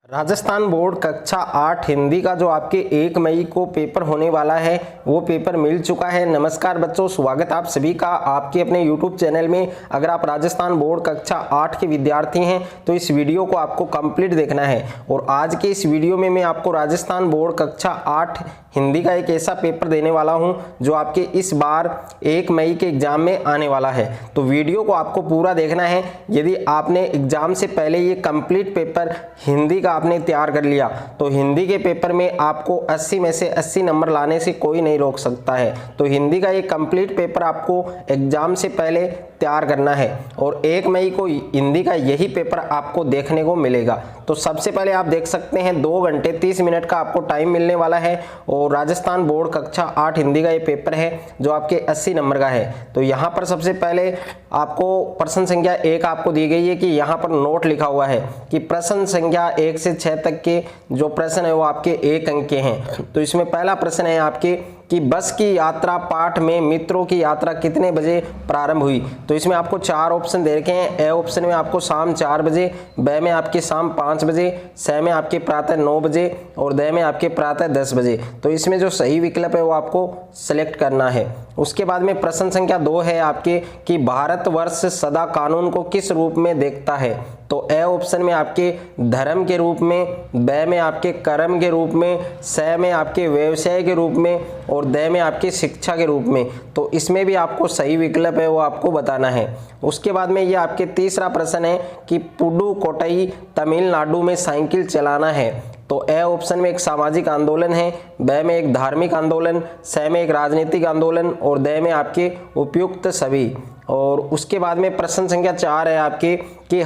Rajasthan board कक्षा 8 हिंदी का जो आपके 1 मई को पेपर होने वाला है वो पेपर मिल चुका है। नमस्कार बच्चों, स्वागत आप सभी का आपके अपने YouTube चैनल में। अगर आप राजस्थान बोर्ड कक्षा 8 के विद्यार्थी हैं तो इस वीडियो को आपको कंप्लीट देखना है। और आज के इस वीडियो में मैं आपको राजस्थान बोर्ड कक्षा 8 हिंदी का एक ऐसा पेपर देने वाला हूं जो आपके इस बार 1 मई के एग्जाम में आने वाला है। तो वीडियो को आपको पूरा देखना है। यदि आपने एग्जाम से पहले ये कंप्लीट पेपर हिंदी का आपने तैयार कर लिया तो हिंदी के पेपर में आपको 80 में से 80 नंबर लाने से कोई नहीं रोक सकता है। तो हिंदी का ये कंप्लीट पेपर आपको एग्जाम से पहले तैयार करना है और 1 मई को हिंदी का यही पेपर आपको देखने को मिलेगा। तो सबसे पहले आप देख सकते हैं 2 घंटे 30 मिनट का आपको टाइम मिलने वाला है और राजस्थान बोर्ड कक्षा 8 हिंदी का ये पेपर है जो आपके 80 नंबर का है। तो यहाँ पर सबसे पहले आपको प्रश्न संख्या 1 आपको दी गई है कि यहाँ पर नोट लिखा हुआ है कि प्रश्न संख्या 1 से 6 तक के जो प्रश्न है वो आपके 1 अंक के हैं। तो इसमें पहला प्रश्न है आपके कि बस की यात्रा पाठ में मित्रों की यात्रा कितने बजे प्रारंभ हुई। तो इसमें आपको 4 ऑप्शन दे रखे हैं। ए ऑप्शन में आपको शाम 4 बजे, ब में आपके शाम 5 बजे, स में आपके प्रातः 9 बजे और द में आपके प्रातः 10 बजे। तो इसमें जो सही विकल्प है वो आपको सेलेक्ट करना है। उसके बाद में प्रश्न संख्या 2 है आपके कि भारतवर्ष सदा कानून को किस रूप में देखता है। तो ए ऑप्शन में आपके धर्म के रूप में, ब में आपके कर्म के रूप में, स में आपके व्यवसाय के रूप में और द में आपके शिक्षा के रूप में। तो इसमें भी आपको सही विकल्प है वो आपको बताना है। उसके बाद में ये आपके तीसरा प्रश्न है कि पुडुकोट्टई तमिलनाडु में साइकिल चलाना है। तो ए ऑप्शन में एक सामाजिक आंदोलन है, ब में एक धार्मिक आंदोलन, स में एक राजनीतिक आंदोलन और द में आपके उपयुक्त सभी। और उसके बाद में प्रश्न संख्या 4 है आपके कि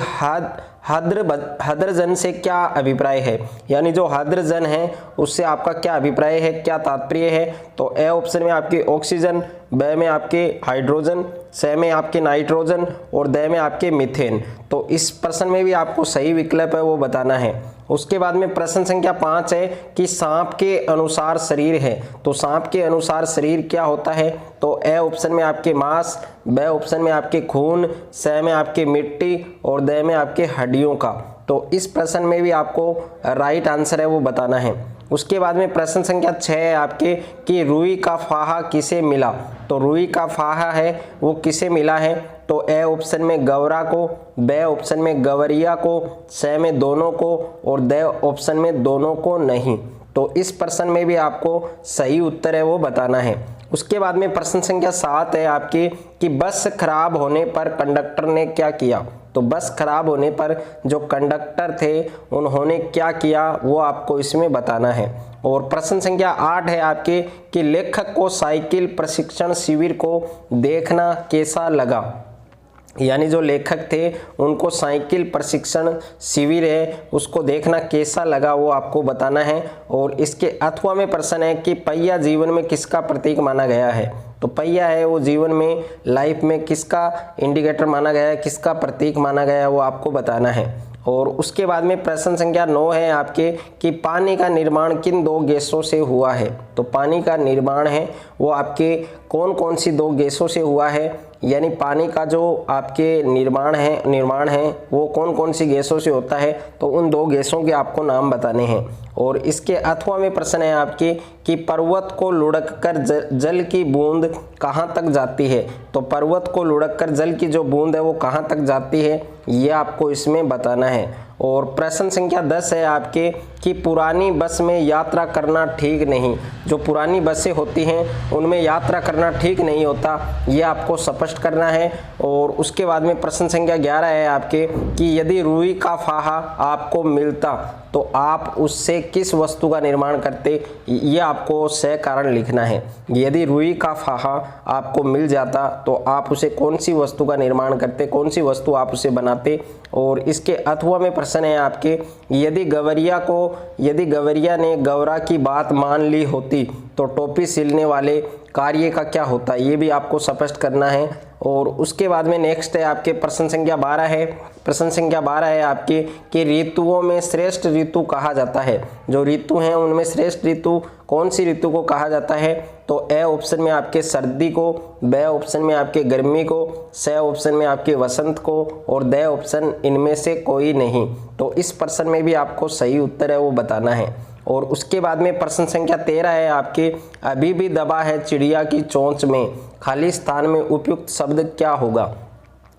हद्रजन से क्या अभिप्राय है, यानी जो हद्रजन है उससे आपका क्या अभिप्राय है, क्या तात्पर्य है। तो ए ऑप्शन में आपके ऑक्सीजन, ब में आपके हाइड्रोजन, स में आपके नाइट्रोजन और द में आपके मीथेन। तो इस प्रश्न में भी आपको सही विकल्प है वो बताना है। उसके बाद में प्रश्न संख्या 5 है कि सांप के अनुसार शरीर है। तो सांप के अनुसार शरीर क्या होता है। तो ए ऑप्शन में आपके मांस, ब ऑप्शन में आपके खून, स में आपके मिट्टी और द में आपके हड्डियों का। तो इस प्रश्न में भी आपको राइट आंसर है वो बताना है। उसके बाद में प्रश्न संख्या 6 है आपके कि रुई का फाहा किसे मिला। तो रुई का फाहा है वो किसे मिला है। तो ए ऑप्शन में गौरा को, ब ऑप्शन में गवरिया को, स में दोनों को और द ऑप्शन में दोनों को नहीं। तो इस प्रश्न में भी आपको सही उत्तर है वो बताना है। उसके बाद में प्रश्न संख्या 7 है आपकी कि बस खराब होने पर कंडक्टर ने क्या किया। तो बस खराब होने पर जो कंडक्टर थे उन्होंने क्या किया वो आपको इसमें बताना है। और प्रश्न संख्या 8 है आपके कि लेखक को साइकिल प्रशिक्षण शिविर को देखना कैसा लगा, यानी जो लेखक थे उनको साइकिल प्रशिक्षण शिविर है उसको देखना कैसा लगा वो आपको बताना है। और इसके अथवा में प्रश्न है कि पहिया जीवन में किसका प्रतीक माना गया है। तो पहिया है वो जीवन में लाइफ में किसका इंडिकेटर माना गया है, किसका प्रतीक माना गया है वो आपको बताना है। और उसके बाद में प्रश्न संख्या 9 है आपके कि पानी का निर्माण किन 2 गैसों से हुआ है। तो पानी का निर्माण है वो आपके कौन कौन सी 2 गैसों से हुआ है, यानी पानी का जो आपके निर्माण है वो कौन कौन सी गैसों से होता है। तो उन 2 गैसों के आपको नाम बताने हैं। और इसके अथवा में प्रश्न है आपके कि पर्वत को लुढ़ककर जल की बूंद कहाँ तक जाती है। तो पर्वत को लुढ़ककर जल की जो बूंद है वो कहाँ तक जाती है ये आपको इसमें बताना है। और प्रश्न संख्या 10 है आपके कि पुरानी बस में यात्रा करना ठीक नहीं। जो पुरानी बसें होती हैं उनमें यात्रा करना ठीक नहीं होता, ये आपको स्पष्ट करना है। और उसके बाद में प्रश्न संख्या 11 है आपके कि यदि रुई का फाहा आपको मिलता तो आप उससे किस वस्तु का निर्माण करते, ये आपको सह कारण लिखना है। यदि रुई का फाहा आपको मिल जाता तो आप उसे कौन सी वस्तु का निर्माण करते, कौन सी वस्तु आप उसे बनाते। और इसके अथवा में प्रश्न है आपके यदि गवरिया ने गौरा की बात मान ली होती तो टोपी सिलने वाले कार्य का क्या होता, ये भी आपको स्पष्ट करना है। और उसके बाद में नेक्स्ट है आपके प्रश्न संख्या 12 है। प्रश्न संख्या 12 है आपके कि ऋतुओं में श्रेष्ठ ऋतु कहा जाता है। जो ऋतु हैं उनमें श्रेष्ठ ऋतु कौन सी ऋतु को कहा जाता है? तो ए ऑप्शन में आपके सर्दी को, बी ऑप्शन में आपके गर्मी को, सी ऑप्शन में आपके वसंत को और डी ऑप्शन इनमें से कोई नहीं। तो इस प्रश्न में भी आपको सही उत्तर है वो बताना है। और उसके बाद में प्रश्न संख्या 13 है आपके अभी भी दबा है चिड़िया की चोंच में, खाली स्थान में उपयुक्त शब्द क्या होगा?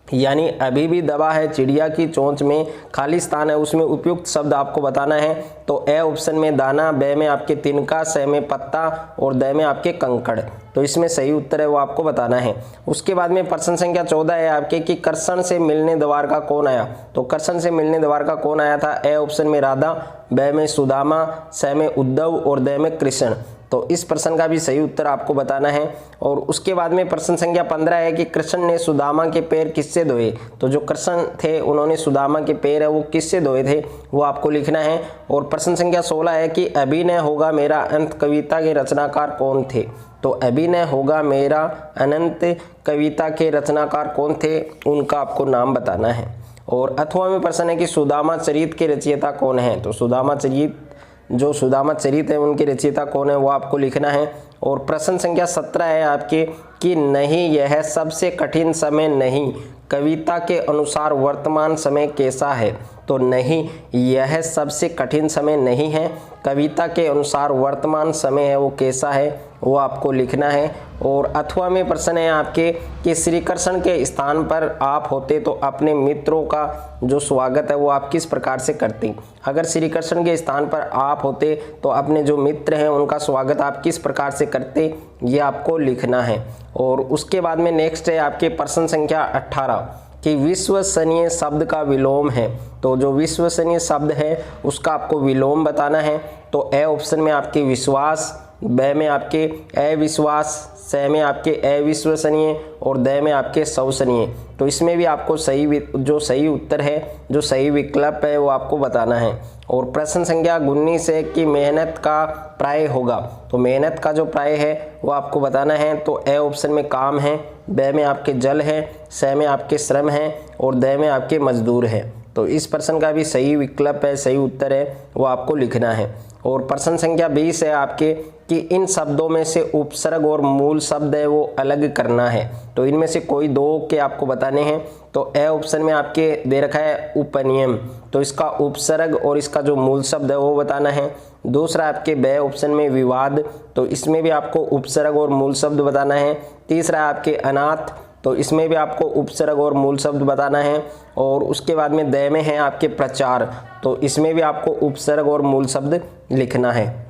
यानी अभी भी दबा है चिड़िया की चोंच में, खाली स्थान है उसमें उपयुक्त शब्द आपको बताना है। तो ए ऑप्शन में दाना, बे में आपके तिनका, से में पत्ता और द में आपके कंकड़। तो इसमें सही उत्तर है वो आपको बताना है। उसके बाद में प्रश्न संख्या 14 है आपके कि कृष्ण से मिलने द्वारका कौन आया? तो कृष्ण से मिलने द्वारका कौन आया था? ए ऑप्शन में राधा, बे में सुदामा, से में उद्धव और द में कृष्ण। तो इस प्रश्न का भी सही उत्तर आपको बताना है। और उसके बाद में प्रश्न संख्या 15 है कि कृष्ण ने सुदामा के पैर किससे धोए? तो जो कृष्ण थे उन्होंने सुदामा के पैर है वो किससे धोए थे वो आपको लिखना है। और प्रश्न संख्या 16 है कि अभिनय होगा मेरा अंत कविता के रचनाकार कौन थे? तो अभिनय होगा मेरा अनंत कविता के रचनाकार कौन थे? उनका आपको नाम बताना है। और अथवा में प्रश्न है कि सुदामा चरित के रचयिता कौन है? तो सुदामा चरित जो सुदामा चरित है उनके रचयिता कौन है वो आपको लिखना है। और प्रश्न संख्या 17 है आपके कि नहीं यह सबसे कठिन समय नहीं, कविता के अनुसार वर्तमान समय कैसा है? तो नहीं यह सबसे कठिन समय नहीं है, कविता के अनुसार वर्तमान समय है वो कैसा है वो आपको लिखना है। और अथवा में प्रश्न है आपके कि श्री कृष्ण के स्थान पर आप होते तो अपने मित्रों का जो स्वागत है वो आप किस प्रकार से करते? अगर श्री कृष्ण के स्थान पर आप होते तो अपने जो मित्र हैं उनका स्वागत आप किस प्रकार से करते ये आपको लिखना है। और उसके बाद में नेक्स्ट है आपके प्रश्न संख्या 18 कि विश्वसनीय शब्द का विलोम है। तो जो विश्वसनीय शब्द है उसका आपको विलोम बताना है। तो ए ऑप्शन में आपके विश्वास, बे में आपके अविश्वास, से में आपके अविश्वसनीय और द में आपके सौसनीय। तो इसमें भी आपको सही उत्तर है, जो सही विकल्प है वो आपको बताना है। और प्रश्न संख्या 19 है कि मेहनत का प्राय होगा। तो मेहनत का जो प्राय है वो आपको बताना है। तो ए ऑप्शन में काम है, बे में आपके जल है, से में आपके श्रम है और द में आपके मजदूर है। तो इस प्रश्न का भी सही विकल्प है, सही उत्तर है वो आपको लिखना है। और प्रश्न संख्या 20 है आपके कि इन शब्दों में से उपसर्ग और मूल शब्द है वो अलग करना है। तो इनमें से कोई दो के आपको बताने हैं। तो ए ऑप्शन में आपके दे रखा है उपनियम, तो इसका उपसर्ग और इसका जो मूल शब्द है वो बताना है। दूसरा आपके बे ऑप्शन में विवाद, तो इसमें भी आपको उपसर्ग और मूल शब्द बताना है। तीसरा आपके अनाथ, तो इसमें भी आपको उपसर्ग और मूल शब्द बताना है। और उसके बाद में द में है आपके प्रचार, तो इसमें भी आपको उपसर्ग और मूल शब्द लिखना है।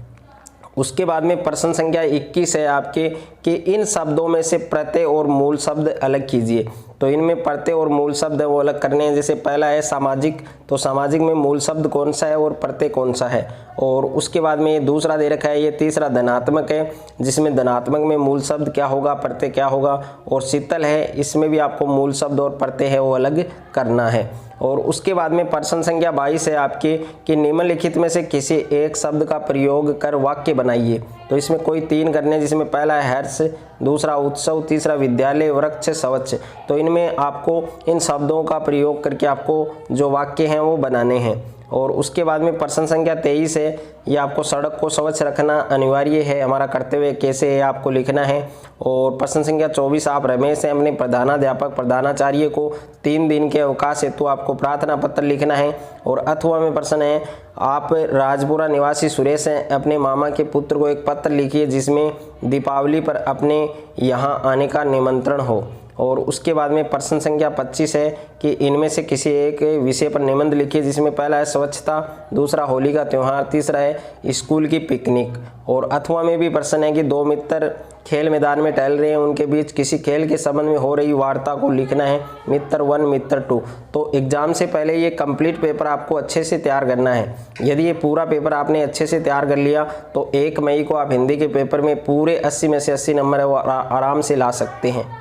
उसके बाद में प्रश्न संख्या 21 है आपके कि इन शब्दों में से प्रत्यय और मूल शब्द अलग कीजिए। तो इनमें प्रत्यय और मूल शब्द है वो अलग करने हैं। जैसे पहला है सामाजिक, तो सामाजिक में मूल शब्द कौन सा है और प्रत्यय कौन सा है। और उसके बाद में ये दूसरा दे रखा है, ये तीसरा धनात्मक है, जिसमें धनात्मक में मूल शब्द क्या होगा, प्रत्यय क्या होगा। और शीतल है, इसमें भी आपको मूल शब्द और प्रत्यय है वो अलग करना है। और उसके बाद में प्रश्न संख्या 22 है आपके कि निम्नलिखित में से किसी एक शब्द का प्रयोग कर वाक्य बनाइए। तो इसमें कोई 3 करने, जिसमें पहला है हर्ष, दूसरा उत्सव, तीसरा विद्यालय, वृक्ष, शौच। तो इनमें आपको इन शब्दों का प्रयोग करके आपको जो वाक्य हैं वो बनाने हैं। और उसके बाद में प्रश्न संख्या 23 है, ये आपको सड़क को स्वच्छ रखना अनिवार्य है, हमारा कर्तव्य कैसे है आपको लिखना है। और प्रश्न संख्या 24 आप रमेश हैं, अपने प्रधानाध्यापक प्रधानाचार्य को 3 दिन के अवकाश हेतु आपको प्रार्थना पत्र लिखना है। और अथवा में प्रश्न है, आप राजपुरा निवासी सुरेश हैं, अपने मामा के पुत्र को एक पत्र लिखिए जिसमें दीपावली पर अपने यहाँ आने का निमंत्रण हो। और उसके बाद में प्रश्न संख्या 25 है कि इनमें से किसी एक विषय पर निबंध लिखिए, जिसमें पहला है स्वच्छता, दूसरा होली का त्यौहार, तीसरा है स्कूल की पिकनिक। और अथवा में भी प्रश्न है कि 2 मित्र खेल मैदान में टहल रहे हैं, उनके बीच किसी खेल के संबंध में हो रही वार्ता को लिखना है, मित्र 1 मित्र 2। तो एग्जाम से पहले ये कंप्लीट पेपर आपको अच्छे से तैयार करना है। यदि ये पूरा पेपर आपने अच्छे से तैयार कर लिया तो 1 मई को आप हिंदी के पेपर में पूरे 80 में से 80 नंबर है वो आराम से ला सकते हैं।